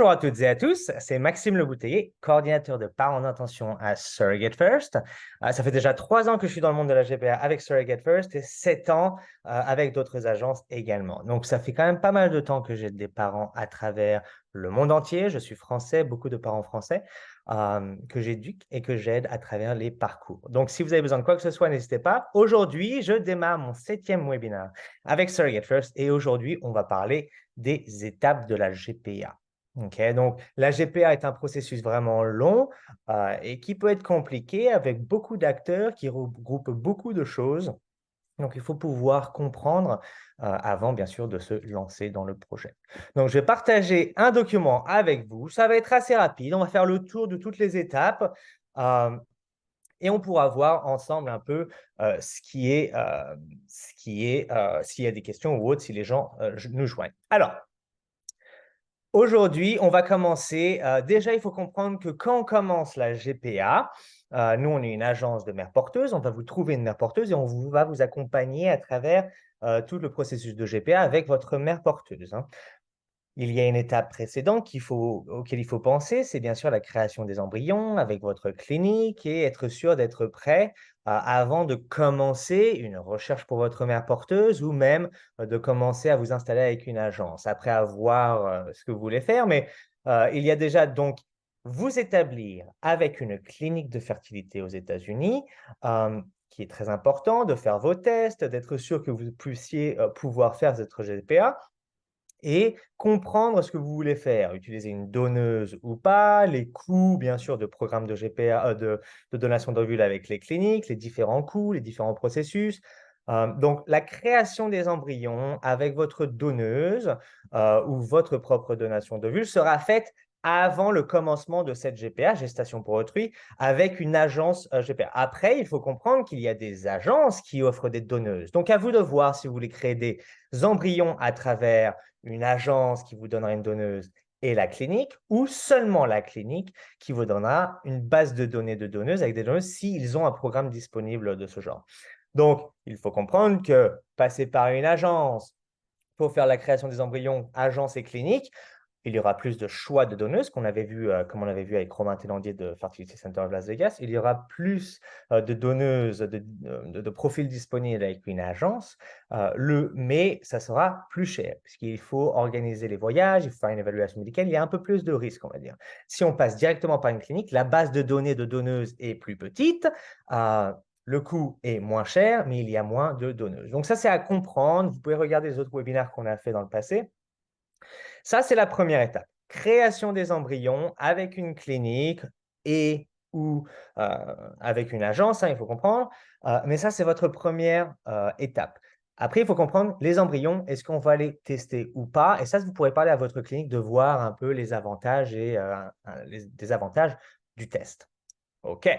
Bonjour à toutes et à tous, c'est Maxime Le Bouteiller, coordinateur de parents d'intention à Surrogate First. Ça fait déjà 3 ans que je suis dans le monde de la GPA avec Surrogate First et 7 ans avec d'autres agences également. Donc, ça fait quand même pas mal de temps que j'aide des parents à travers le monde entier. Je suis français, beaucoup de parents français que j'éduque et que j'aide à travers les parcours. Donc, si vous avez besoin de quoi que ce soit, n'hésitez pas. Aujourd'hui, je démarre mon 7e webinaire avec Surrogate First et aujourd'hui, on va parler des étapes de la GPA. Okay, donc, la GPA est un processus vraiment long et qui peut être compliqué avec beaucoup d'acteurs qui regroupent beaucoup de choses. Donc, il faut pouvoir comprendre avant, bien sûr, de se lancer dans le projet. Donc, je vais partager un document avec vous. Ça va être assez rapide. On va faire le tour de toutes les étapes et on pourra voir ensemble un peu s'il y a des questions ou autres, si les gens nous joignent. Alors, aujourd'hui, on va commencer. Déjà, il faut comprendre que quand on commence la GPA, nous, on est une agence de mère porteuse. On va vous trouver une mère porteuse et va vous accompagner à travers tout le processus de GPA avec votre mère porteuse. Il y a une étape précédente auquel il faut penser, c'est bien sûr la création des embryons avec votre clinique et être sûr d'être prêt avant de commencer une recherche pour votre mère porteuse ou même de commencer à vous installer avec une agence, après avoir ce que vous voulez faire. Mais il y a déjà donc vous établir avec une clinique de fertilité aux États-Unis, qui est très important, de faire vos tests, d'être sûr que vous puissiez pouvoir faire votre GPA et comprendre ce que vous voulez faire, utiliser une donneuse ou pas, les coûts, bien sûr, de programmes de GPA, de donation d'ovules avec les cliniques, les différents coûts, les différents processus. Donc, la création des embryons avec votre donneuse ou votre propre donation d'ovules sera faite avant le commencement de cette GPA, gestation pour autrui, avec une agence GPA. Après, il faut comprendre qu'il y a des agences qui offrent des donneuses. Donc, à vous de voir si vous voulez créer des embryons à travers une agence qui vous donnera une donneuse et la clinique, ou seulement la clinique qui vous donnera une base de données de donneuses avec des donneuses s'ils ont un programme disponible de ce genre. Donc, il faut comprendre que passer par une agence pour faire la création des embryons, agence et clinique, il y aura plus de choix de donneuses, comme on avait vu avec Romain Télandier de Fertility Center of Las Vegas. Il y aura plus de donneuses, de profils disponibles avec une agence, mais ça sera plus cher, puisqu'il faut organiser les voyages, il faut faire une évaluation médicale, il y a un peu plus de risques, on va dire. Si on passe directement par une clinique, la base de données de donneuses est plus petite, le coût est moins cher, mais il y a moins de donneuses. Donc ça, c'est à comprendre. Vous pouvez regarder les autres webinaires qu'on a fait dans le passé. Ça, c'est la première étape. Création des embryons avec une clinique et ou avec une agence, il faut comprendre. Mais ça, c'est votre première étape. Après, il faut comprendre les embryons, est-ce qu'on va les tester ou pas? Et ça, vous pourrez parler à votre clinique de voir un peu les avantages et les désavantages du test. OK.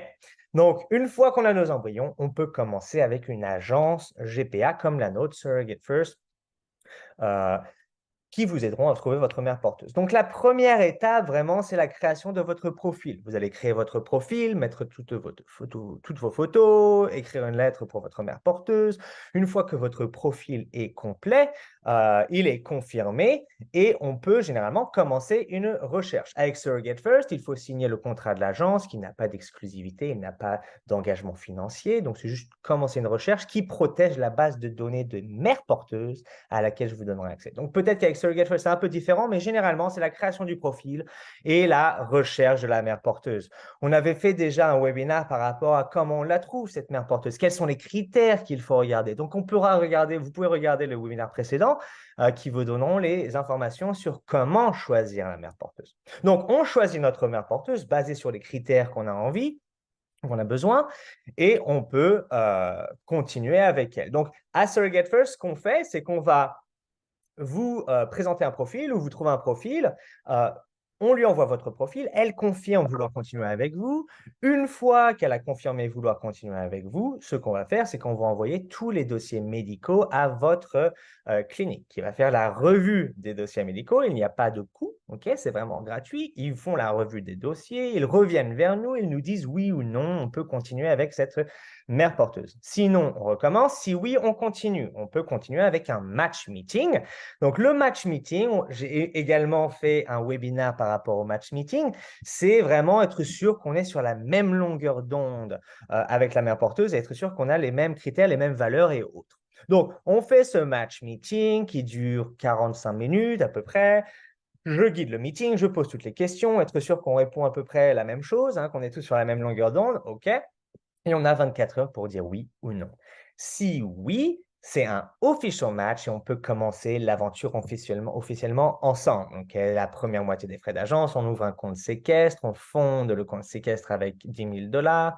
Donc, une fois qu'on a nos embryons, on peut commencer avec une agence GPA comme la nôtre, Surrogate First, qui vous aideront à trouver votre mère porteuse. Donc, la première étape, vraiment, c'est la création de votre profil. Vous allez créer votre profil, mettre toutes vos photos, écrire une lettre pour votre mère porteuse. Une fois que votre profil est complet, il est confirmé et on peut généralement commencer une recherche. Avec Surrogate First, il faut signer le contrat de l'agence qui n'a pas d'exclusivité, il n'a pas d'engagement financier. Donc, c'est juste commencer une recherche qui protège la base de données de mère porteuse à laquelle je vous donnerai accès. Donc, peut-être qu'avec Surrogate First, c'est un peu différent, mais généralement, c'est la création du profil et la recherche de la mère porteuse. On avait fait déjà un webinaire par rapport à comment on la trouve, cette mère porteuse, quels sont les critères qu'il faut regarder. Donc, vous pouvez regarder le webinaire précédent qui vous donneront les informations sur comment choisir la mère porteuse. Donc, on choisit notre mère porteuse basée sur les critères qu'on a envie, qu'on a besoin, et on peut continuer avec elle. Donc, à Surrogate First, ce qu'on fait, c'est qu'on va vous présenter un profil ou vous trouvez un profil, on lui envoie votre profil, elle confirme vouloir continuer avec vous. Une fois qu'elle a confirmé vouloir continuer avec vous, ce qu'on va faire, c'est qu'on va envoyer tous les dossiers médicaux à votre clinique qui va faire la revue des dossiers médicaux. Il n'y a pas de coût, ok? C'est vraiment gratuit. Ils font la revue des dossiers, ils reviennent vers nous, ils nous disent oui ou non, on peut continuer avec cette mère porteuse. Sinon, on recommence. Si oui, on continue. On peut continuer avec un match meeting. Donc, le match meeting, j'ai également fait un webinaire par par rapport au match meeting, c'est vraiment être sûr qu'on est sur la même longueur d'onde avec la mère porteuse et être sûr qu'on a les mêmes critères, les mêmes valeurs et autres. Donc, on fait ce match meeting qui dure 45 minutes à peu près. Je guide le meeting, je pose toutes les questions, être sûr qu'on répond à peu près la même chose, qu'on est tous sur la même longueur d'onde, OK. Et on a 24 heures pour dire oui ou non. Si oui, c'est un official match et on peut commencer l'aventure officiellement ensemble. Donc, la première moitié des frais d'agence, on ouvre un compte séquestre, on fonde le compte séquestre avec 10 000 $.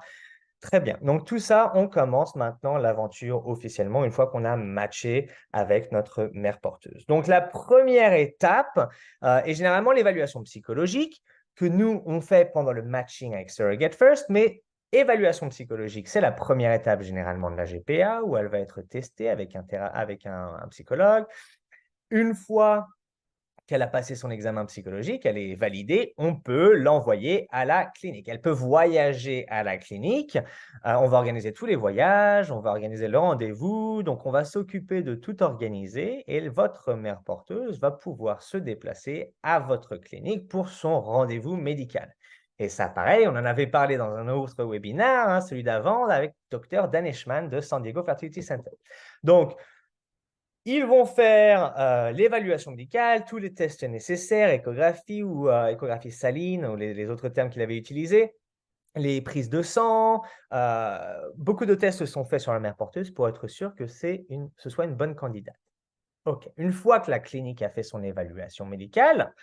Très bien. Donc, tout ça, on commence maintenant l'aventure officiellement une fois qu'on a matché avec notre mère porteuse. Donc, la première étape est généralement l'évaluation psychologique que nous, on fait pendant le matching avec Surrogate First, mais évaluation psychologique, c'est la première étape généralement de la GPA où elle va être testée avec un psychologue. Une fois qu'elle a passé son examen psychologique, elle est validée, on peut l'envoyer à la clinique. Elle peut voyager à la clinique. On va organiser tous les voyages, on va organiser le rendez-vous. Donc, on va s'occuper de tout organiser et votre mère porteuse va pouvoir se déplacer à votre clinique pour son rendez-vous médical. Et ça, pareil, on en avait parlé dans un autre webinaire, celui d'avant, avec Dr. Daneshman de San Diego Fertility Center. Donc, ils vont faire l'évaluation médicale, tous les tests nécessaires, échographie ou échographie saline, ou les autres termes qu'il avait utilisés, les prises de sang. Beaucoup de tests sont faits sur la mère porteuse pour être sûr que ce soit une bonne candidate. OK. Une fois que la clinique a fait son évaluation médicale,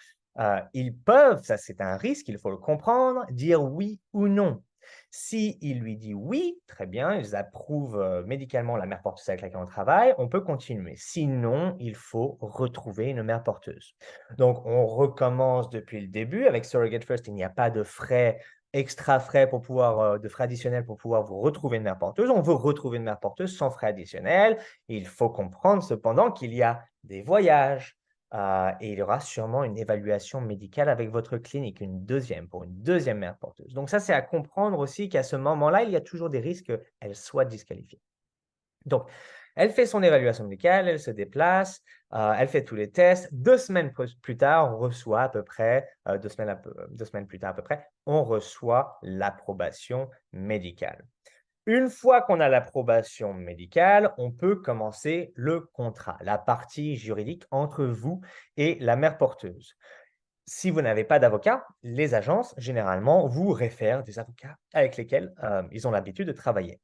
ils peuvent, ça c'est un risque, il faut le comprendre, dire oui ou non. S'il lui dit oui, très bien, ils approuvent médicalement la mère porteuse avec laquelle on travaille, on peut continuer. Sinon, il faut retrouver une mère porteuse. Donc, on recommence depuis le début. Avec Surrogate First, il n'y a pas de frais, extra frais de frais additionnels pour pouvoir vous retrouver une mère porteuse. On veut retrouver une mère porteuse sans frais additionnels. Il faut comprendre cependant qu'il y a des voyages, et il y aura sûrement une évaluation médicale avec votre clinique, pour une deuxième mère porteuse. Donc ça, c'est à comprendre aussi qu'à ce moment-là, il y a toujours des risques qu'elle soit disqualifiée. Donc, elle fait son évaluation médicale, elle se déplace, elle fait tous les tests. 2 semaines plus tard, on reçoit à peu près, 2 semaines plus tard à peu près, on reçoit l'approbation médicale. Une fois qu'on a l'approbation médicale, on peut commencer le contrat, la partie juridique entre vous et la mère porteuse. Si vous n'avez pas d'avocat, les agences, généralement, vous réfèrent des avocats avec lesquels ils ont l'habitude de travailler.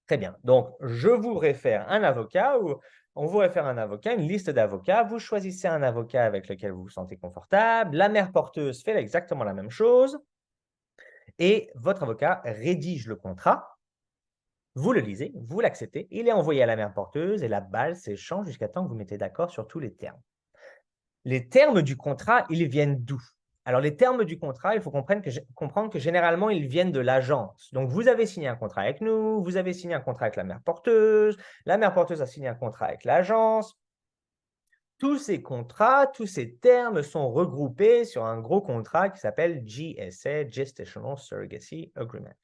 Très bien. Donc, je vous réfère un avocat ou on vous réfère un avocat, une liste d'avocats. Vous choisissez un avocat avec lequel vous vous sentez confortable. La mère porteuse fait exactement la même chose et votre avocat rédige le contrat. Vous le lisez, vous l'acceptez, il est envoyé à la mère porteuse et la balle s'échange jusqu'à temps que vous mettez d'accord sur tous les termes. Les termes du contrat, ils viennent d'où? Alors, les termes du contrat, il faut comprendre que généralement, ils viennent de l'agence. Donc, vous avez signé un contrat avec nous, vous avez signé un contrat avec la mère porteuse a signé un contrat avec l'agence. Tous ces contrats, tous ces termes sont regroupés sur un gros contrat qui s'appelle GSA, Gestational Surrogacy Agreement.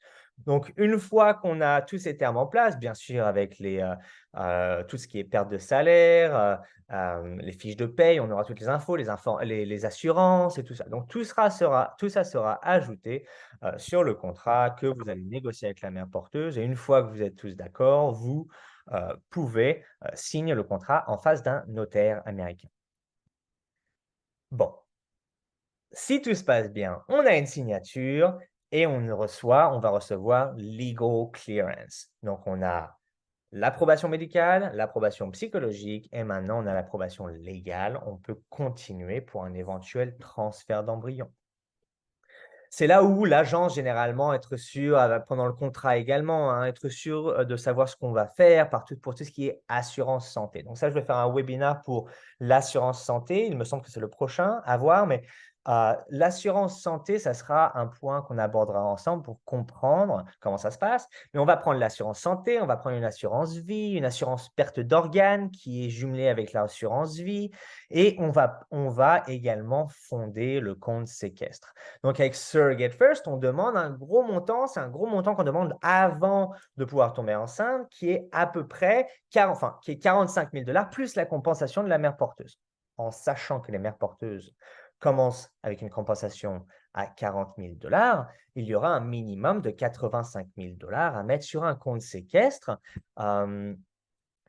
Donc, une fois qu'on a tous ces termes en place, bien sûr, avec tout ce qui est perte de salaire, les fiches de paye, on aura toutes les infos, les assurances et tout ça. Donc, tout ça sera ajouté sur le contrat que vous allez négocier avec la mère porteuse. Et une fois que vous êtes tous d'accord, vous pouvez signer le contrat en face d'un notaire américain. Bon, si tout se passe bien, on a une signature et on va recevoir legal clearance. Donc, on a l'approbation médicale, l'approbation psychologique et maintenant on a l'approbation légale. On peut continuer pour un éventuel transfert d'embryon. C'est là où l'agence, généralement, être sûr, pendant le contrat également, être sûr de savoir ce qu'on va faire pour tout ce qui est assurance santé. Donc ça, je vais faire un webinaire pour l'assurance santé. Il me semble que c'est le prochain à voir, mais l'assurance santé, ça sera un point qu'on abordera ensemble pour comprendre comment ça se passe. Mais on va prendre l'assurance santé, on va prendre une assurance vie, une assurance perte d'organes qui est jumelée avec l'assurance vie et on va également fonder le compte séquestre. Donc, avec Surrogate First, on demande un gros montant. C'est un gros montant qu'on demande avant de pouvoir tomber enceinte, qui est à peu près qui est 45 000 $ plus la compensation de la mère porteuse. En sachant que les mères porteuses commence avec une compensation à 40 000 $, il y aura un minimum de 85 000 $ à mettre sur un compte séquestre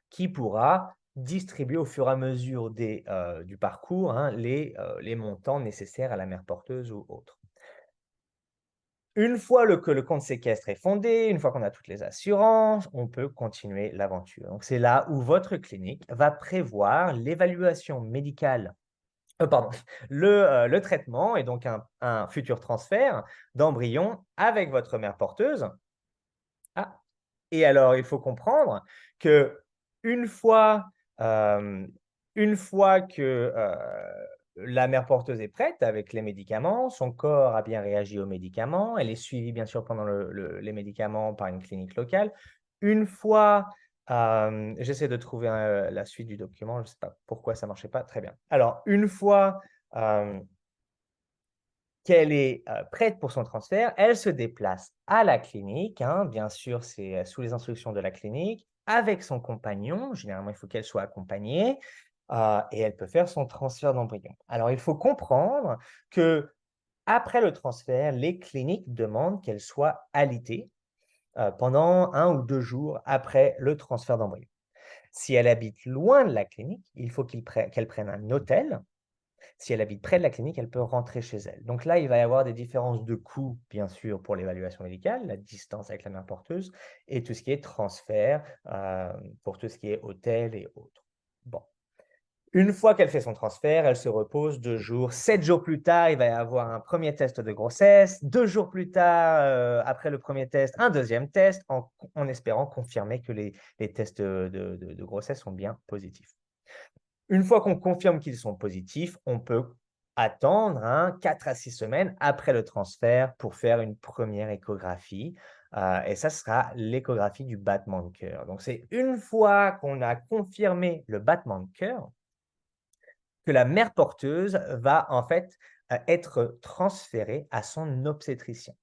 qui pourra distribuer au fur et à mesure du parcours les montants nécessaires à la mère porteuse ou autre. Une fois que le compte séquestre est fondé, une fois qu'on a toutes les assurances, on peut continuer l'aventure. Donc, c'est là où votre clinique va prévoir l'évaluation médicale, pardon, le traitement et donc un futur transfert d'embryon avec votre mère porteuse. Ah, et alors, il faut comprendre que une fois, une fois que la mère porteuse est prête avec les médicaments, son corps a bien réagi aux médicaments, elle est suivie bien sûr pendant les médicaments par une clinique locale. Une fois, j'essaie de trouver la suite du document, je ne sais pas pourquoi ça ne marchait pas, très bien. Alors, une fois qu'elle est prête pour son transfert, elle se déplace à la clinique, bien sûr, c'est sous les instructions de la clinique, avec son compagnon. Généralement, il faut qu'elle soit accompagnée et elle peut faire son transfert d'embryon. Alors, il faut comprendre que après le transfert, les cliniques demandent qu'elle soit alitée pendant 1 ou 2 jours après le transfert d'embryon. Si elle habite loin de la clinique, il faut qu'elle prenne un hôtel. Si elle habite près de la clinique, elle peut rentrer chez elle. Donc là, il va y avoir des différences de coûts, bien sûr, pour l'évaluation médicale, la distance avec la mère porteuse, et tout ce qui est transfert, pour tout ce qui est hôtel et autres. Bon. Une fois qu'elle fait son transfert, elle se repose 2 jours. 7 jours plus tard, il va y avoir un premier test de grossesse. 2 jours plus tard, après le premier test, un deuxième test, en espérant confirmer que les tests de grossesse sont bien positifs. Une fois qu'on confirme qu'ils sont positifs, on peut attendre 4 à 6 semaines après le transfert pour faire une première échographie. Et ça sera l'échographie du battement de cœur. Donc, c'est une fois qu'on a confirmé le battement de cœur que la mère porteuse va en fait être transférée à son obstétricien.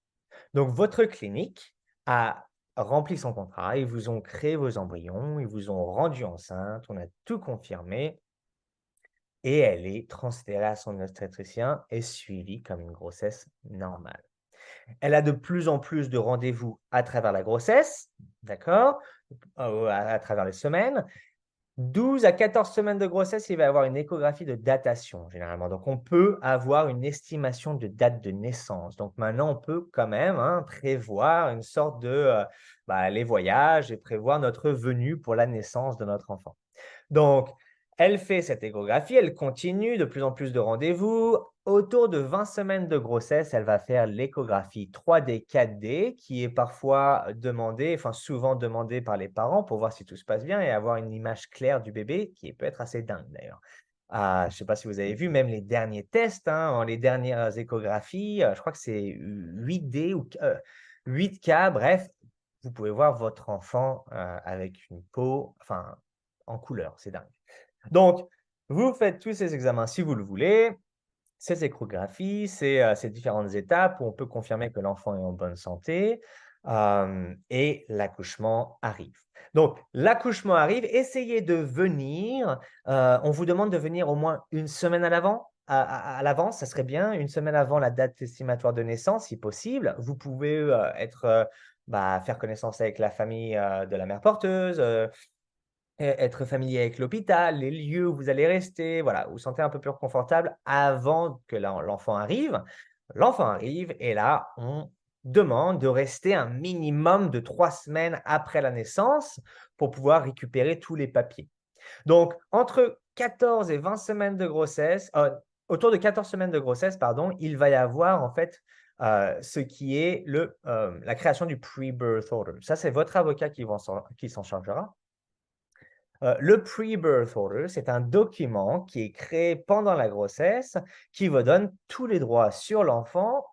Donc, votre clinique a rempli son contrat, ils vous ont créé vos embryons, ils vous ont rendu enceinte, on a tout confirmé et elle est transférée à son obstétricien et suivie comme une grossesse normale. Elle a de plus en plus de rendez-vous à travers la grossesse, d'accord, à travers les semaines. 12 à 14 semaines de grossesse, il va y avoir une échographie de datation, généralement. Donc, on peut avoir une estimation de date de naissance. Donc, maintenant, on peut quand même prévoir une sorte de les voyages et prévoir notre venue pour la naissance de notre enfant. Donc, elle fait cette échographie, elle continue, de plus en plus de rendez-vous. Autour de 20 semaines de grossesse, elle va faire l'échographie 3D, 4D, qui est parfois demandée, enfin souvent demandée par les parents pour voir si tout se passe bien et avoir une image claire du bébé, qui peut être assez dingue d'ailleurs. Je ne sais pas si vous avez vu, même les derniers tests, les dernières échographies, je crois que c'est 8D ou 8K, bref, vous pouvez voir votre enfant avec une peau, enfin, en couleur, c'est dingue. Donc, vous faites tous ces examens si vous le voulez, ces échographies, ces différentes étapes où on peut confirmer que l'enfant est en bonne santé et l'accouchement arrive. Donc, l'accouchement arrive, essayez de venir, on vous demande de venir au moins une semaine à l'avance, ça serait bien, une semaine avant la date estimatoire de naissance, si possible. Vous pouvez faire connaissance avec la famille de la mère porteuse, être familier avec l'hôpital, les lieux où vous allez rester, voilà, vous vous sentez un peu plus confortable avant que l'enfant arrive. L'enfant arrive et là, on demande de rester un minimum de 3 semaines après la naissance pour pouvoir récupérer tous les papiers. Donc, entre 14 et 20 semaines de grossesse, autour de 14 semaines de grossesse, pardon, il va y avoir en fait ce qui est la création du pre-birth order. Ça, c'est votre avocat qui s'en chargera. Le pre-birth order, c'est un document qui est créé pendant la grossesse qui vous donne tous les droits sur l'enfant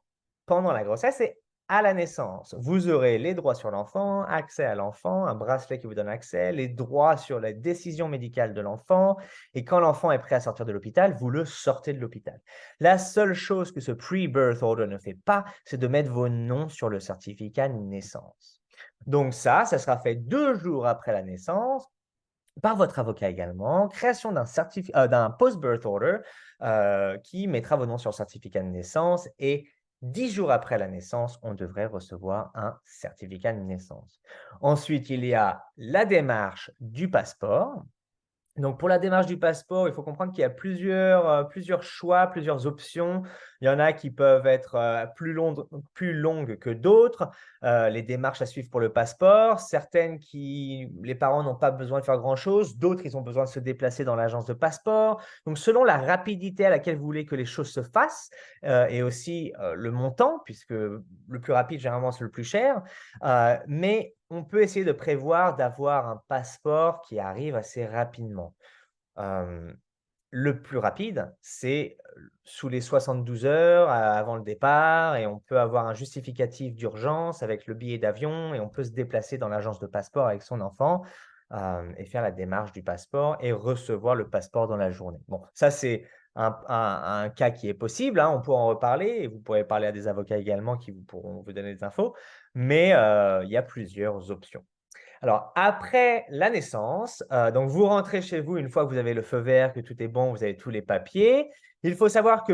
pendant la grossesse et à la naissance. Vous aurez les droits sur l'enfant, accès à l'enfant, un bracelet qui vous donne accès, les droits sur la décision médicale de l'enfant. Et quand l'enfant est prêt à sortir de l'hôpital, vous le sortez de l'hôpital. La seule chose que ce pre-birth order ne fait pas, c'est de mettre vos noms sur le certificat de naissance. Donc ça sera fait 2 jours après la naissance par votre avocat également, création d'un post-birth order qui mettra vos noms sur le certificat de naissance et 10 jours après la naissance, on devrait recevoir un certificat de naissance. Ensuite, il y a la démarche du passeport. Donc, pour la démarche du passeport, il faut comprendre qu'il y a plusieurs choix, plusieurs options. Il y en a qui peuvent être plus longues que d'autres. Les démarches à suivre pour le passeport, certaines les parents n'ont pas besoin de faire grand-chose, d'autres, ils ont besoin de se déplacer dans l'agence de passeport. Donc, selon la rapidité à laquelle vous voulez que les choses se fassent et aussi le montant, puisque le plus rapide, généralement, c'est le plus cher. Mais on peut essayer de prévoir d'avoir un passeport qui arrive assez rapidement. Le plus rapide, c'est sous les 72 heures avant le départ et on peut avoir un justificatif d'urgence avec le billet d'avion et on peut se déplacer dans l'agence de passeport avec son enfant et faire la démarche du passeport et recevoir le passeport dans la journée. Bon, ça, c'est un cas qui est possible, hein, on pourra en reparler et vous pourrez parler à des avocats également qui pourront vous donner des infos, mais il y a plusieurs options. Alors, après la naissance, donc vous rentrez chez vous une fois que vous avez le feu vert, que tout est bon, vous avez tous les papiers. Il faut savoir que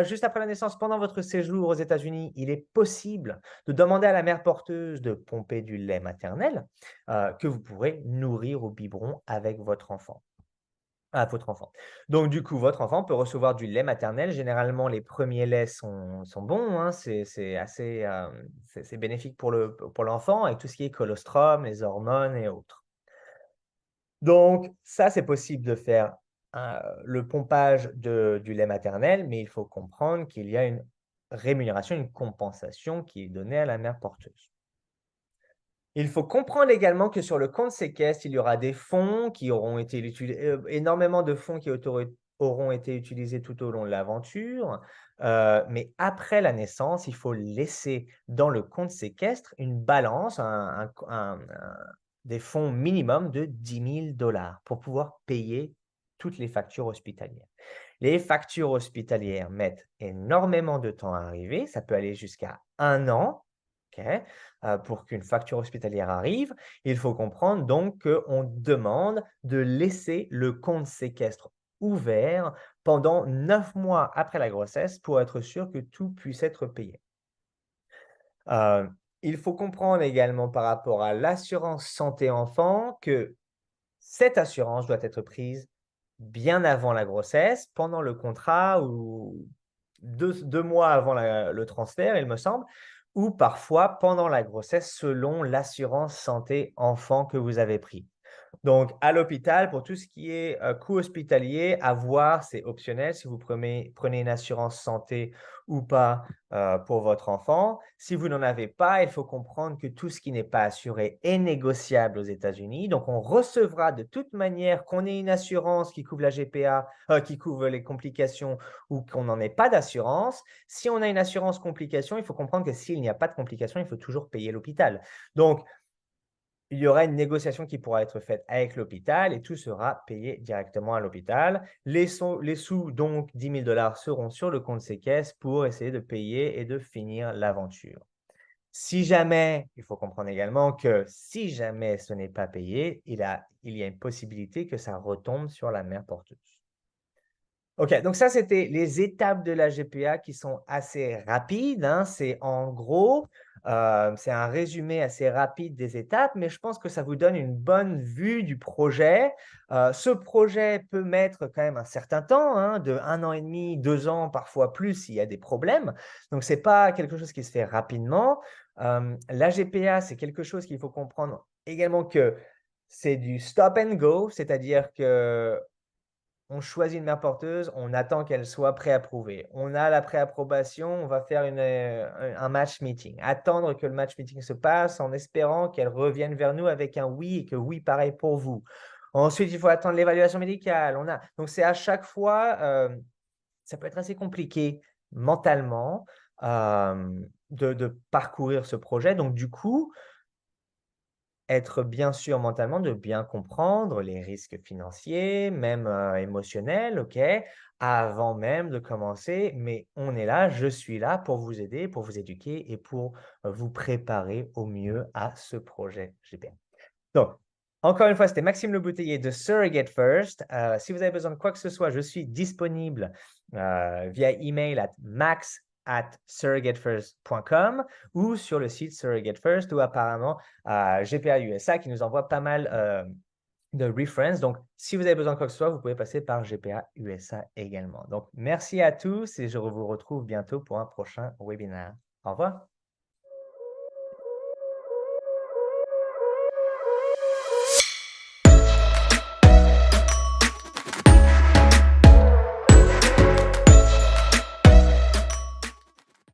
juste après la naissance, pendant votre séjour aux États-Unis, il est possible de demander à la mère porteuse de pomper du lait maternel que vous pourrez nourrir au biberon avec votre enfant. À votre enfant. Donc, du coup, votre enfant peut recevoir du lait maternel. Généralement, les premiers laits sont bons, hein. C'est assez c'est bénéfique pour l'enfant avec tout ce qui est colostrum, les hormones et autres. Donc, ça, c'est possible de faire le pompage du lait maternel, mais il faut comprendre qu'il y a une rémunération, une compensation qui est donnée à la mère porteuse. Il faut comprendre également que sur le compte séquestre, il y aura des fonds qui auront été énormément de fonds qui auront été utilisés tout au long de l'aventure. Mais après la naissance, il faut laisser dans le compte séquestre une balance, des fonds minimum de 10 000 $ pour pouvoir payer toutes les factures hospitalières. Les factures hospitalières mettent énormément de temps à arriver. Ça peut aller jusqu'à 1 an. OK, pour qu'une facture hospitalière arrive, il faut comprendre donc qu'on demande de laisser le compte séquestre ouvert pendant 9 mois après la grossesse pour être sûr que tout puisse être payé. Il faut comprendre également par rapport à l'assurance santé enfant que cette assurance doit être prise bien avant la grossesse, pendant le contrat ou 2 mois avant le transfert, il me semble, ou parfois pendant la grossesse selon l'assurance santé enfant que vous avez pris. Donc, à l'hôpital, pour tout ce qui est coût hospitalier, à voir, c'est optionnel si vous prenez une assurance santé ou pas pour votre enfant. Si vous n'en avez pas, il faut comprendre que tout ce qui n'est pas assuré est négociable aux États-Unis. Donc, on recevra de toute manière qu'on ait une assurance qui couvre la GPA, qui couvre les complications ou qu'on n'en ait pas d'assurance. Si on a une assurance complication, il faut comprendre que s'il n'y a pas de complication, il faut toujours payer l'hôpital. Donc, il y aura une négociation qui pourra être faite avec l'hôpital et tout sera payé directement à l'hôpital. Les sous, donc 10 000 $ seront sur le compte séquestre pour essayer de payer et de finir l'aventure. Si jamais, il faut comprendre également que si jamais ce n'est pas payé, il y a une possibilité que ça retombe sur la mère porteuse. OK, donc ça, c'était les étapes de la GPA qui sont assez rapides, hein. C'est en gros, c'est un résumé assez rapide des étapes, mais je pense que ça vous donne une bonne vue du projet. Ce projet peut mettre quand même un certain temps, hein, de 1 an et demi, 2 ans, parfois plus s'il y a des problèmes. Donc ce n'est pas quelque chose qui se fait rapidement. La GPA, c'est quelque chose qu'il faut comprendre également que c'est du stop and go, c'est-à-dire que on choisit une mère porteuse, on attend qu'elle soit préapprouvée. On a la préapprobation, on va faire un match meeting. Attendre que le match meeting se passe en espérant qu'elle revienne vers nous avec un oui et que oui, pareil pour vous. Ensuite, il faut attendre l'évaluation médicale. Donc, c'est à chaque fois, ça peut être assez compliqué mentalement de parcourir ce projet. Donc, du coup, être bien sûr mentalement de bien comprendre les risques financiers, même émotionnels, OK, avant même de commencer. Mais on est là, je suis là pour vous aider, pour vous éduquer et pour vous préparer au mieux à ce projet GPA. Donc, Encore une fois, c'était Maxime Le Bouteiller de Surrogate First. Si vous avez besoin de quoi que ce soit, je suis disponible via email à max@surrogatefirst.com ou sur le site Surrogate First où apparemment GPA USA qui nous envoie pas mal de reference. Donc, si vous avez besoin de quoi que ce soit, vous pouvez passer par GPA USA également. Donc, merci à tous et je vous retrouve bientôt pour un prochain webinaire. Au revoir.